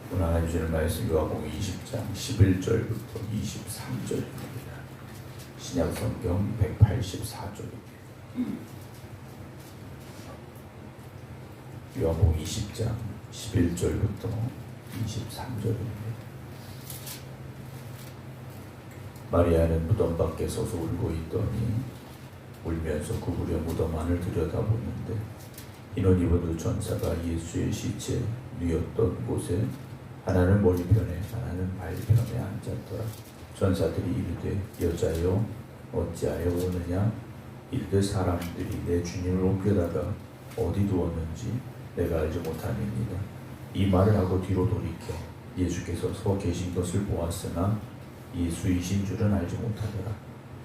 오늘 하나님 주시는 말씀 요한복음 20장 11절부터 23절입니다. 신약성경 184쪽입니다. 요한복음 20장 11절부터 23절입니다. 마리아는 무덤 밖에 서서 울고 있더니 울면서 구부려 무덤 안을 들여다보는데 흰옷 입은 두 천사가 예수의 시체 누였던 곳에 하나는 머리편에 하나는 발편에 앉았더라. 천사들이 이르되 여자여 어찌하여 오느냐? 이르되 사람들이 내 주님을 옮겨다가 어디 두었는지 내가 알지 못하느니라. 이 말을 하고 뒤로 돌이켜 예수께서 서 계신 것을 보았으나 예수이신 줄은 알지 못하더라.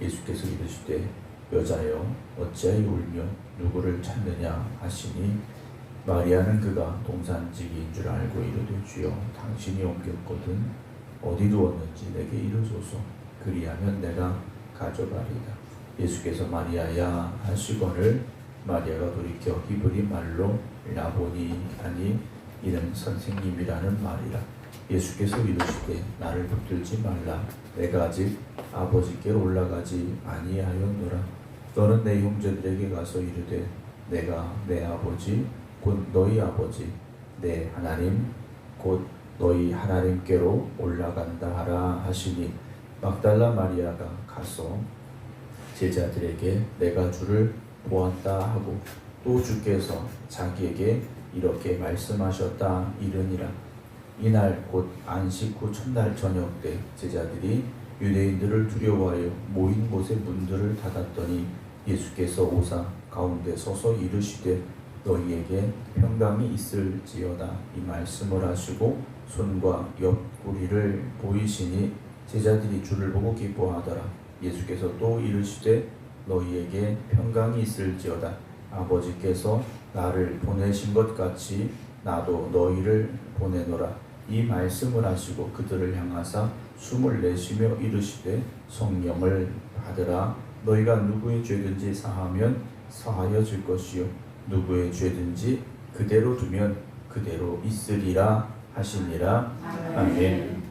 예수께서 이르시되 여자여 어찌하여 울며 누구를 찾느냐 하시니 마리아는 그가 동산지기인 줄 알고 이르되 주여 당신이 옮겼거든 어디 두었는지 내게 이르소서 그리하면 내가 가져가리다. 예수께서 마리아야 하시거늘 마리아가 돌이켜 히브리 말로 라보니 하니 이는 선생님이라는 말이라. 예수께서 이르시되 나를 붙들지 말라. 내가 아직 아버지께로 올라가지 아니하였노라. 너는 내 형제들에게 가서 이르되 내가 내 아버지 곧 너희 아버지 내 하나님 곧 너희 하나님께로 올라간다 하라 하시니 막달라 마리아가 가서 제자들에게 내가 주를 보았다 하고 또 주께서 자기에게 이렇게 말씀하셨다 이르니라. 이날 곧 안식 후 첫날 저녁 때 제자들이 유대인들을 두려워하여 모인 곳의 문들을 닫았더니 예수께서 오사 가운데 서서 이르시되 너희에게 평강이 있을지어다 이 말씀을 하시고 손과 옆구리를 보이시니 제자들이 주를 보고 기뻐하더라. 예수께서 또 이르시되 너희에게 평강이 있을지어다. 아버지께서 나를 보내신 것 같이 나도 너희를 보내노라. 이 말씀을 하시고 그들을 향하사 숨을 내쉬며 이르시되 성령을 받으라. 너희가 누구의 죄든지 사하면 사하여질 것이요 누구의 죄든지 그대로 두면 그대로 있으리라 하시니라. 아멘.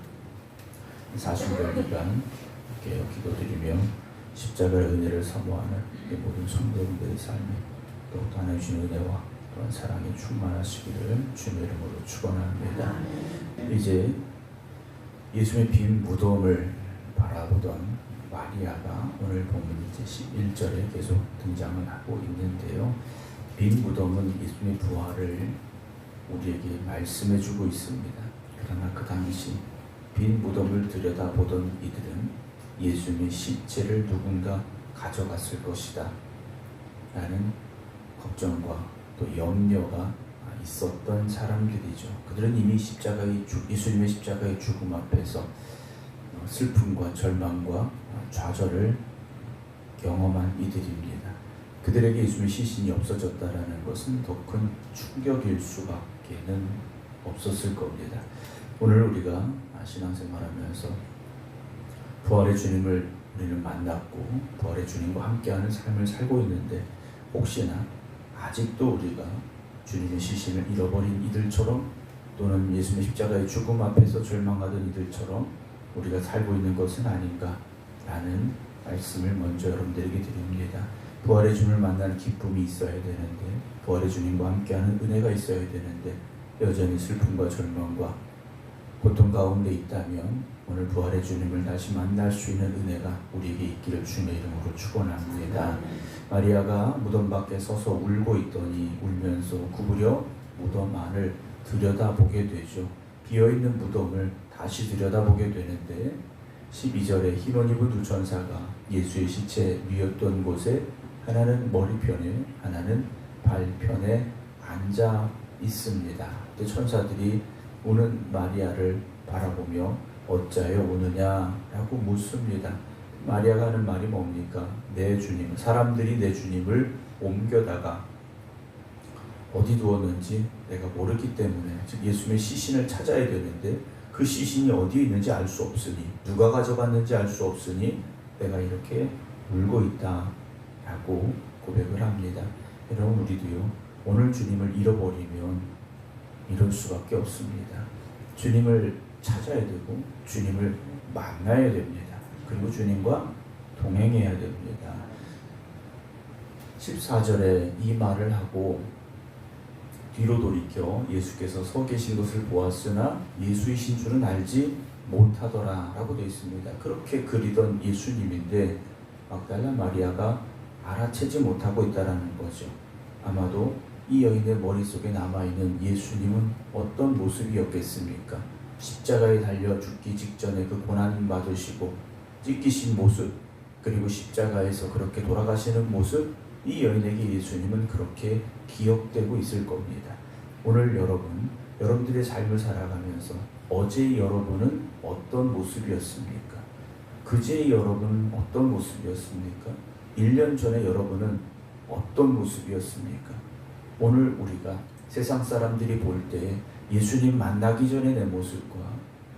사순절 기간 이렇게 기도드리며 십자가의 은혜를 사모하는 모든 성도님들의 삶에 더욱 하나님 주신 은혜와 또한 사랑에 충만하시기를 주님의 이름으로 축원합니다. 이제 예수의 빈 무덤을 바라보던 마리아가 오늘 보면 이제 11절에 계속 등장을 하고 있는데요. 빈 무덤은 예수님의 부활을 우리에게 말씀해 주고 있습니다. 그러나 그 당시 빈 무덤을 들여다보던 이들은 예수님의 시체를 누군가 가져갔을 것이다 라는 걱정과 또 염려가 있었던 사람들이죠. 그들은 이미 예수님의 십자가의 죽음 앞에서 슬픔과 절망과 좌절을 경험한 이들입니다. 그들에게 예수님의 시신이 없어졌다라는 것은 더 큰 충격일 수밖에는 없었을 겁니다. 오늘 우리가 신앙생활하면서 부활의 주님을 우리는 만났고 부활의 주님과 함께하는 삶을 살고 있는데 혹시나 아직도 우리가 주님의 시신을 잃어버린 이들처럼 또는 예수님의 십자가의 죽음 앞에서 절망하던 이들처럼 우리가 살고 있는 것은 아닌가라는 말씀을 먼저 여러분들에게 드립니다. 부활의 주님을 만나는 기쁨이 있어야 되는데 부활의 주님과 함께하는 은혜가 있어야 되는데 여전히 슬픔과 절망과 고통 가운데 있다면 오늘 부활의 주님을 다시 만날 수 있는 은혜가 우리에게 있기를 주님의 이름으로 축원합니다. 마리아가 무덤 밖에 서서 울고 있더니 울면서 구부려 무덤 안을 들여다보게 되죠. 비어있는 무덤을 다시 들여다보게 되는데 12절에 흰옷 입은 두 천사가 예수의 시체 누였던 곳에 하나는 머리편에 하나는 발편에 앉아 있습니다. 천사들이 오는 마리아를 바라보며 어찌하여 오느냐라고 묻습니다. 마리아가 하는 말이 뭡니까? 내 주님, 사람들이 내 주님을 옮겨다가 어디 두었는지 내가 모르기 때문에 즉 예수님의 시신을 찾아야 되는데 그 시신이 어디에 있는지 알 수 없으니 누가 가져갔는지 알 수 없으니 내가 이렇게 울고 있다라고 고백을 합니다. 여러분 우리도요 오늘 주님을 잃어버리면 이럴 수밖에 없습니다. 주님을 찾아야 되고 주님을 만나야 됩니다. 그리고 주님과 동행해야 됩니다. 14절에 이 말을 하고 뒤로 돌이켜 예수께서 서 계신 것을 보았으나 예수이신 줄은 알지 못하더라 라고 되어 있습니다. 그렇게 그리던 예수님인데 막달라 마리아가 알아채지 못하고 있다는 거죠. 아마도 이 여인의 머릿속에 남아있는 예수님은 어떤 모습이었겠습니까? 십자가에 달려 죽기 직전에 그 고난 받으시고 찢기신 모습, 그리고 십자가에서 그렇게 돌아가시는 모습, 이 여인에게 예수님은 그렇게 기억되고 있을 겁니다. 오늘 여러분들의 삶을 살아가면서 어제의 여러분은 어떤 모습이었습니까? 그제의 여러분은 어떤 모습이었습니까? 1년 전에 여러분은 어떤 모습이었습니까? 오늘 우리가 세상 사람들이 볼 때 예수님 만나기 전에 내 모습과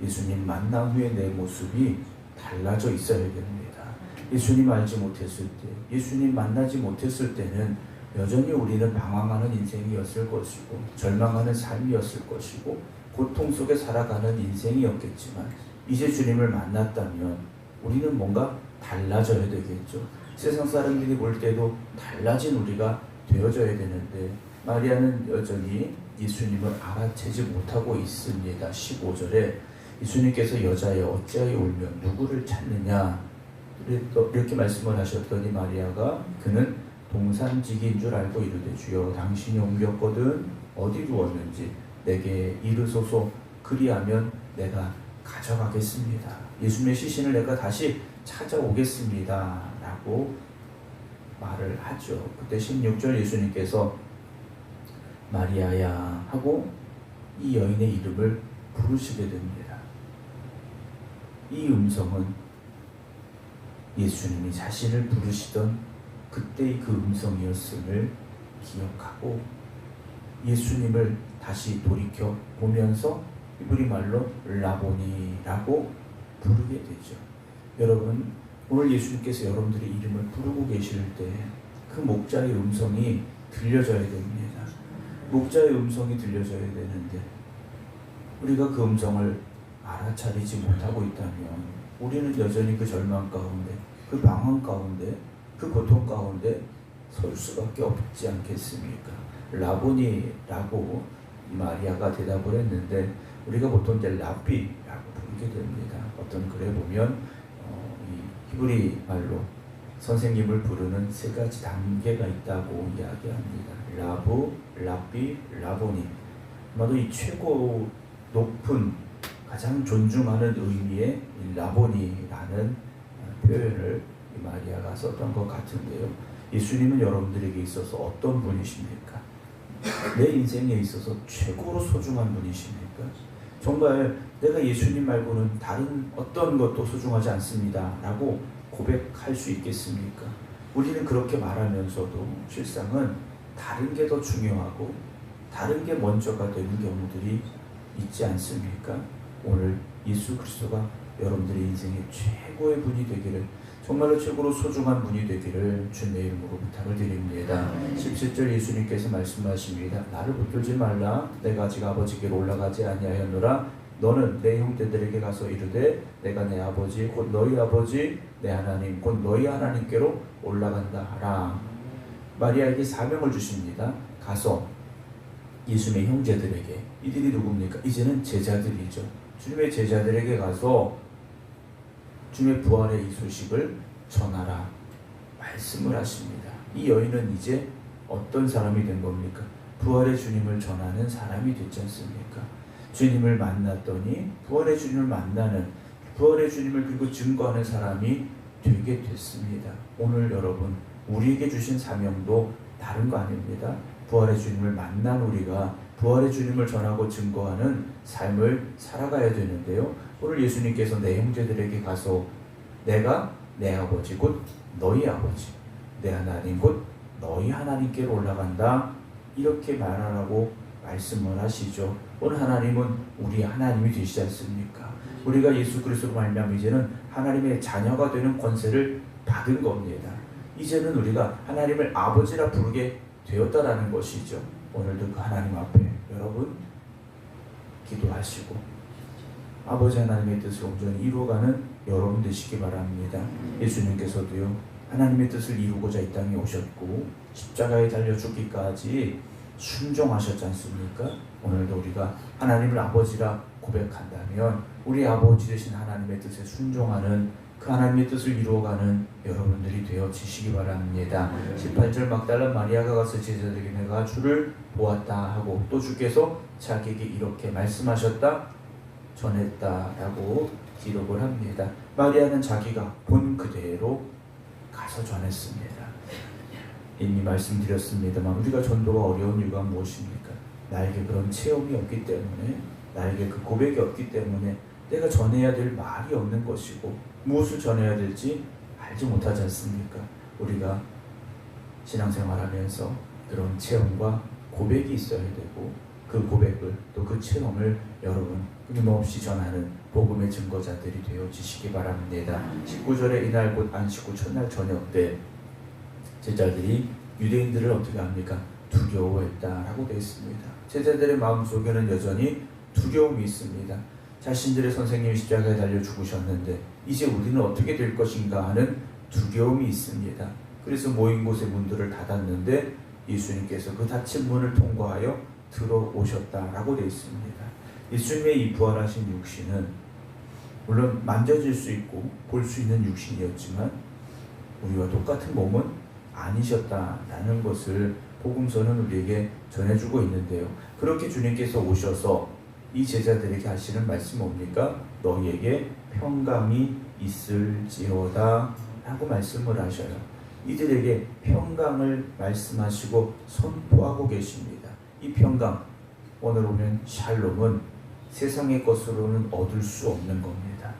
예수님 만난 후에 내 모습이 달라져 있어야 됩니다. 예수님 알지 못했을 때, 예수님 만나지 못했을 때는 여전히 우리는 방황하는 인생이었을 것이고 절망하는 삶이었을 것이고 고통 속에 살아가는 인생이었겠지만 이제 주님을 만났다면 우리는 뭔가 달라져야 되겠죠. 세상 사람들이 볼 때도 달라진 우리가 되어져야 되는데 마리아는 여전히 예수님을 알아채지 못하고 있습니다. 15절에 예수님께서 여자여 어찌하여 울며 누구를 찾느냐 이렇게 말씀을 하셨더니 마리아가 그는 동산지기인 줄 알고 이르되 주여 당신이 옮겼거든 어디 두었는지 내게 이르소서 그리하면 내가 가져가겠습니다. 예수님의 시신을 내가 다시 찾아오겠습니다 라고 말을 하죠. 그때 16절 예수님께서 마리아야 하고 이 여인의 이름을 부르시게 됩니다. 이 음성은 예수님이 자신을 부르시던 그때의 그 음성이었음을 기억하고 예수님을 다시 돌이켜 보면서 히브리 말로 라보니라고 부르게 되죠. 여러분, 오늘 예수님께서 여러분들의 이름을 부르고 계실 때 그 목자의 음성이 들려져야 됩니다. 목자의 음성이 들려져야 되는데 우리가 그 음성을 알아차리지 못하고 있다면 우리는 여전히 그 절망 가운데, 그 방황 가운데, 그 고통 가운데 설 수밖에 없지 않겠습니까? 라보니라고 마리아가 대답을 했는데 우리가 보통 이제 라비라고 부르게 됩니다. 어떤 글에 보면 이 히브리 말로 선생님을 부르는 세 가지 단계가 있다고 이야기합니다. 라부, 라비, 라보니. 아마도 이 최고 높은 가장 존중하는 의미의 라보니라는 표현을 마리아가 썼던 것 같은데요. 예수님은 여러분들에게 있어서 어떤 분이십니까? 내 인생에 있어서 최고로 소중한 분이십니까? 정말 내가 예수님 말고는 다른 어떤 것도 소중하지 않습니다 라고 고백할 수 있겠습니까? 우리는 그렇게 말하면서도 실상은 다른 게 더 중요하고 다른 게 먼저가 되는 경우들이 있지 않습니까? 오늘 예수 그리스도가 여러분들의 인생의 최고의 분이 되기를, 정말로 최고로 소중한 분이 되기를 주님의 이름으로 부탁을 드립니다. 17절 예수님께서 말씀하십니다. 나를 붙들지 말라. 내가 아직 아버지께로 올라가지 아니하였노라. 너는 내 형제들에게 가서 이르되 내가 내 아버지 곧 너희 아버지 내 하나님 곧 너희 하나님께로 올라간다 하라. 마리아에게 사명을 주십니다. 가서 예수님의 형제들에게, 이들이 누굽니까? 이제는 제자들이죠. 주님의 제자들에게 가서 주님의 부활의 이 소식을 전하라 말씀을 하십니다. 이 여인은 이제 어떤 사람이 된 겁니까? 부활의 주님을 전하는 사람이 됐지 않습니까? 주님을 만났더니 부활의 주님을 만나는, 부활의 주님을 그리고 증거하는 사람이 되게 됐습니다. 오늘 여러분, 우리에게 주신 사명도 다른 거 아닙니다. 부활의 주님을 만난 우리가 부활의 주님을 전하고 증거하는 삶을 살아가야 되는데요. 오늘 예수님께서 내 형제들에게 가서 내가 내 아버지 곧 너희 아버지, 내 하나님 곧 너희 하나님께로 올라간다 이렇게 말하라고 말씀을 하시죠. 오늘 하나님은 우리 하나님이 되시지 않습니까? 우리가 예수 그리스도로 말미암아 이제는 하나님의 자녀가 되는 권세를 받은 겁니다. 이제는 우리가 하나님을 아버지라 부르게 되었다라는 것이죠. 오늘도 그 하나님 앞에 여러분 기도하시고 아버지 하나님의 뜻을 온전히 이루어가는 여러분 되시기 바랍니다. 예수님께서도요, 하나님의 뜻을 이루고자 이 땅에 오셨고 십자가에 달려 죽기까지 순종하셨지 않습니까? 오늘도 우리가 하나님을 아버지라 고백한다면 우리 아버지 되신 하나님의 뜻에 순종하는 그 하나님의 뜻을 이루어가는 여러분들이 되어지시기 바랍니다. 18절 막달라 마리아가 가서 제자들에게 내가 주를 보았다 하고 또 주께서 자기에게 이렇게 말씀하셨다 전했다라고 기록을 합니다. 마리아는 자기가 본 그대로 가서 전했습니다. 이미 말씀드렸습니다만 우리가 전도가 어려운 이유가 무엇입니까? 나에게 그런 체험이 없기 때문에, 나에게 그 고백이 없기 때문에 내가 전해야 될 말이 없는 것이고 무엇을 전해야 될지 알지 못하지 않습니까? 우리가 신앙생활하면서 그런 체험과 고백이 있어야 되고 그 고백을 또 그 체험을 여러분 끊임없이 전하는 복음의 증거자들이 되어지시기 바랍니다. 19절에 이날 곧 안식 후 첫날 저녁 때 제자들이 유대인들을 어떻게 합니까? 두려워했다라고 되어 있습니다. 제자들의 마음속에는 여전히 두려움이 있습니다. 자신들의 선생님이 십자가에 달려 죽으셨는데 이제 우리는 어떻게 될 것인가 하는 두려움이 있습니다. 그래서 모인 곳의 문들을 닫았는데 예수님께서 그 닫힌 문을 통과하여 들어오셨다라고 되어 있습니다. 예수님의 이 부활하신 육신은 물론 만져질 수 있고 볼 수 있는 육신이었지만 우리와 똑같은 몸은 아니셨다라는 것을 복음서는 우리에게 전해주고 있는데요. 그렇게 주님께서 오셔서 이 제자들에게 하시는 말씀이 뭡니까? 너희에게 평강이 있을지어다 라고 말씀을 하셔요. 이들에게 평강을 말씀하시고 선포하고 계십니다. 이 평강, 오늘 오면 샬롬은 세상의 것으로는 얻을 수 없는 겁니다.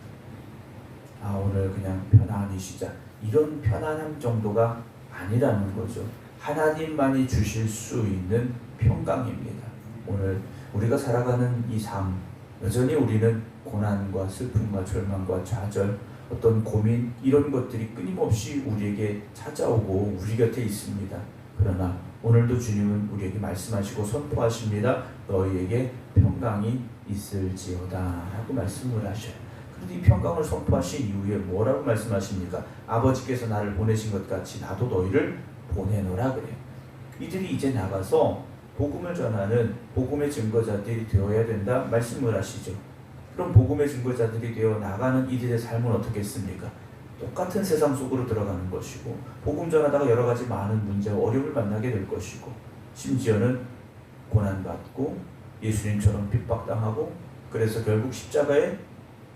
오늘 그냥 편안히 쉬자, 이런 편안함 정도가 아니라는 거죠. 하나님만이 주실 수 있는 평강입니다. 오늘 우리가 살아가는 이 삶, 여전히 우리는 고난과 슬픔과 절망과 좌절, 어떤 고민, 이런 것들이 끊임없이 우리에게 찾아오고 우리 곁에 있습니다. 그러나 오늘도 주님은 우리에게 말씀하시고 선포하십니다. 너희에게 평강이 있을지어다 라고 말씀을 하셔요. 그런데 이 평강을 선포하신 이후에 뭐라고 말씀하십니까? 아버지께서 나를 보내신 것 같이 나도 너희를 보내노라 그래요. 이들이 이제 나가서 복음을 전하는 복음의 증거자들이 되어야 된다 말씀을 하시죠. 그럼 복음의 증거자들이 되어 나가는 이들의 삶은 어떻겠습니까? 똑같은 세상 속으로 들어가는 것이고 복음 전하다가 여러 가지 많은 문제와 어려움을 만나게 될 것이고 심지어는 고난받고 예수님처럼 핍박당하고 그래서 결국 십자가에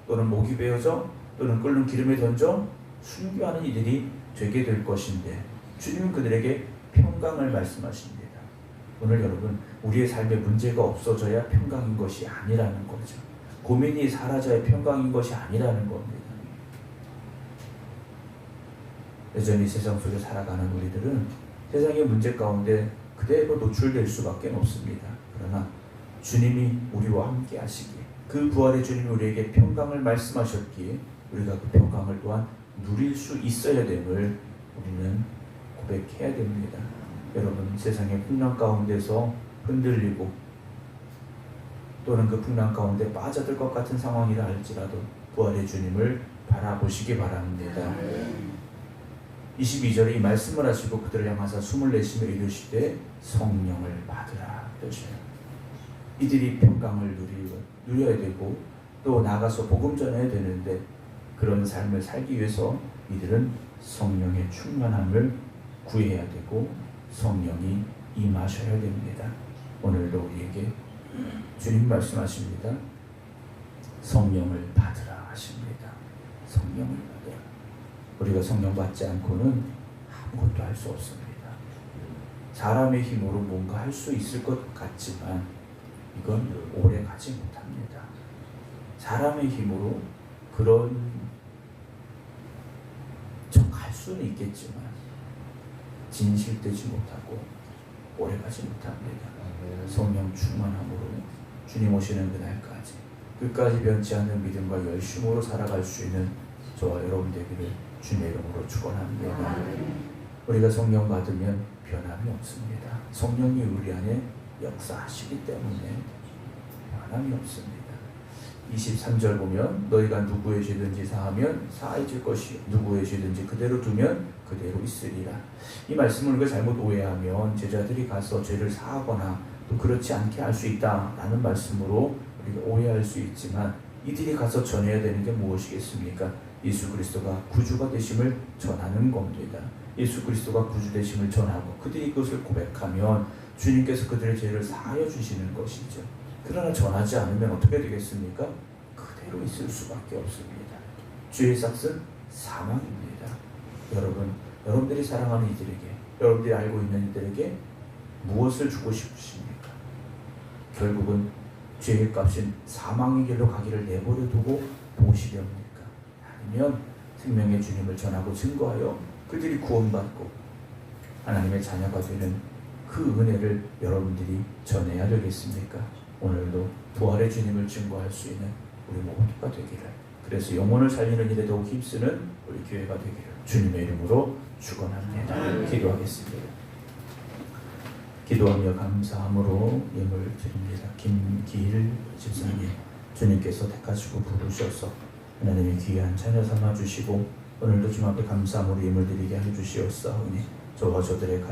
또는 목이 베어져 또는 끓는 기름에 던져 순교하는 이들이 되게 될 것인데 주님은 그들에게 평강을 말씀하십니다. 오늘 여러분, 우리의 삶에 문제가 없어져야 평강인 것이 아니라는 거죠. 고민이 사라져야 평강인 것이 아니라는 겁니다. 여전히 세상 속에 살아가는 우리들은 세상의 문제 가운데 그대로 노출될 수밖에 없습니다. 그러나 주님이 우리와 함께 하시기에, 그 부활의 주님이 우리에게 평강을 말씀하셨기에 우리가 그 평강을 또한 누릴 수 있어야 됨을 우리는 고백해야 됩니다. 여러분, 세상의 풍랑 가운데서 흔들리고 또는 그 풍랑 가운데 빠져들 것 같은 상황이라 할지라도 부활의 주님을 바라보시기 바랍니다. 22절에 이 말씀을 하시고 그들을 향하사 숨을 내쉬며 이르시되 성령을 받으라 그러셔요. 이들이 평강을 누려야 되고 또 나가서 복음 전해야 되는데 그런 삶을 살기 위해서 이들은 성령의 충만함을 구해야 되고 성령이 임하셔야 됩니다. 오늘도 우리에게 주님 말씀하십니다. 성령을 받으라 하십니다. 성령을 받으라. 우리가 성령 받지 않고는 아무것도 할 수 없습니다. 사람의 힘으로 뭔가 할 수 있을 것 같지만 이건 오래 가지 못합니다. 사람의 힘으로 그런 척할 수는 있겠지만 진실되지 못하고 오래 가지 못합니다. 성령 충만함으로 주님 오시는 그날까지 끝까지 변치 않는 믿음과 열심으로 살아갈 수 있는 저와 여러분 되기를 주님의 이름으로 축원합니다. 우리가 성령 받으면 변함이 없습니다. 성령이 우리 안에 역사하시기 때문에 변함이 없습니다. 23절 보면 너희가 누구의 죄든지 사하면 사해질 것이요 누구의 죄든지 그대로 두면 그대로 있으리라. 이 말씀을 우리가 잘못 오해하면 제자들이 가서 죄를 사하거나 또 그렇지 않게 할 수 있다라는 말씀으로 우리가 오해할 수 있지만, 이들이 가서 전해야 되는 게 무엇이겠습니까? 예수 그리스도가 구주가 되심을 전하는 겁니다. 예수 그리스도가 구주 되심을 전하고 그들이 그것을 고백하면 주님께서 그들의 죄를 사하여 주시는 것이죠. 그러나 전하지 않으면 어떻게 되겠습니까? 그대로 있을 수밖에 없습니다. 죄의 삭은 사망입니다. 여러분, 여러분들이 사랑하는 이들에게, 여러분들이 알고 있는 이들에게 무엇을 주고 싶으십니까? 결국은 죄의 값인 사망의 길로 가기를 내버려 두고 보시렵니까? 아니면 생명의 주님을 전하고 증거하여 그들이 구원받고 하나님의 자녀가 되는 그 은혜를 여러분들이 전해야 되겠습니까? 오늘도 부활의 주님을 증거할 수 있는 우리 모두가 되기를, 그래서 영혼을 살리는 일에 더욱 힘쓰는 우리 교회가 되기를 주님의 이름으로 축원합니다. 기도하겠습니다. 기도하며 감사함으로 예물 드립니다. 김기일 집사님, 주님께서 택하시고 부르셔서 하나님의 귀한 자녀 삼아 주시고 오늘도 주님 앞에 감사함으로 예물 드리게 해 주시옵사오니 저와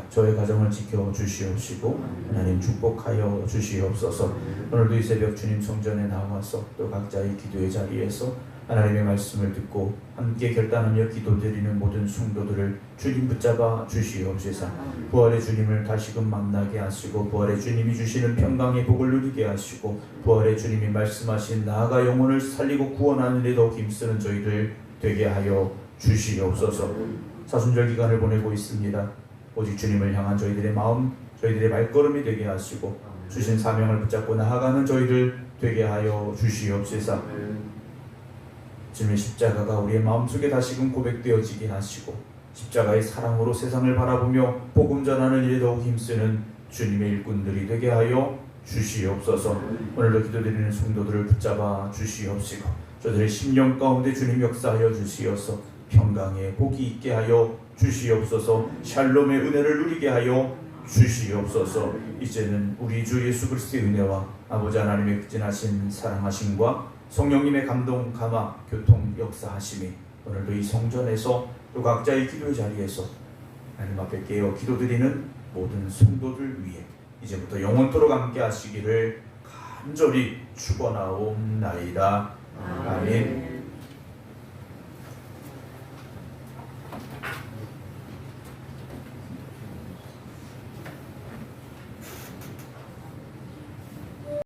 저의 가정을 지켜 주시옵시고 하나님 축복하여 주시옵소서. 오늘도 이 새벽 주님 성전에 나와서 또 각자의 기도의 자리에서 하나님의 말씀을 듣고 함께 결단하며 기도드리는 모든 성도들을 주님 붙잡아 주시옵소서. 부활의 주님을 다시금 만나게 하시고 부활의 주님이 주시는 평강의 복을 누리게 하시고 부활의 주님이 말씀하신 나아가 영혼을 살리고 구원하는 데 더욱 힘쓰는 저희들 되게 하여 주시옵소서. 사순절 기간을 보내고 있습니다. 오직 주님을 향한 저희들의 마음, 저희들의 발걸음이 되게 하시고 주신 사명을 붙잡고 나아가는 저희들 되게 하여 주시옵소서. 주님의 십자가가 우리의 마음속에 다시금 고백되어지게 하시고 십자가의 사랑으로 세상을 바라보며 복음 전하는 일에 더욱 힘쓰는 주님의 일꾼들이 되게 하여 주시옵소서. 오늘도 기도드리는 성도들을 붙잡아 주시옵시고 저들의 심령 가운데 주님 역사하여 주시어서 평강의 복이 있게 하여 주시옵소서. 샬롬의 은혜를 누리게 하여 주시옵소서. 이제는 우리 주 예수 그리스도의 은혜와 아버지 하나님의 극진하신 사랑하심과 성령님의 감동, 감화, 교통, 역사하심이 오늘도 이 성전에서 또 각자의 기도의 자리에서 하나님 앞에 깨어 기도드리는 모든 성도들 위해 이제부터 영원토록 함께 하시기를 간절히 축원하옵나이다. 아멘.